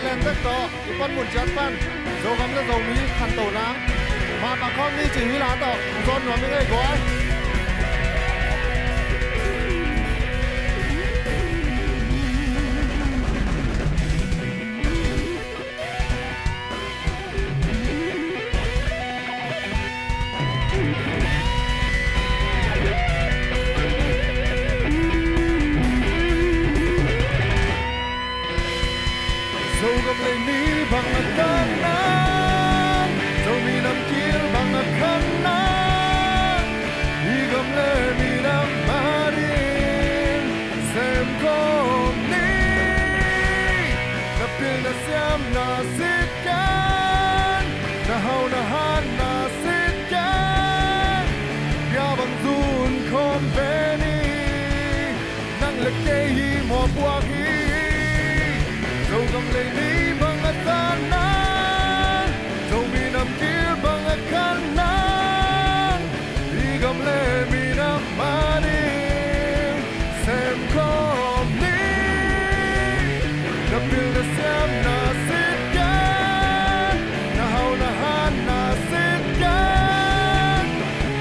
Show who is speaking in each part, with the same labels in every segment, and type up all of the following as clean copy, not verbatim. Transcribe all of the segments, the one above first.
Speaker 1: lên tất cả ipan một chân pan dầu gắm ra dầu mí khăn tổ nắng mà bà con đi chỉ huy lá tỏ con nó mới nghe gói dầu gầm lấy ní bằng khăn nắng dầu mi nằm kia bằng khăn nắng đi gầm lấy mi nằm mà đi xem có ní na pil na siam na sit kan na hau na han na sit kan ya bằng run không về ní nang lệ kê hi mò qua hi dầu gầm lấy ní bằng khăn nắng dầu mi nằm kia bằng khăn nắng đi gầm lấy mi nằm mà đi xem có ní na pil na siam na sit kan na hau na han na sit kan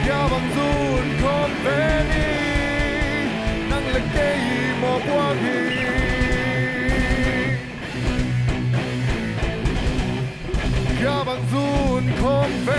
Speaker 1: ya bằng run không về ní nang lệ kê hi mò qua hi ya bằng run không về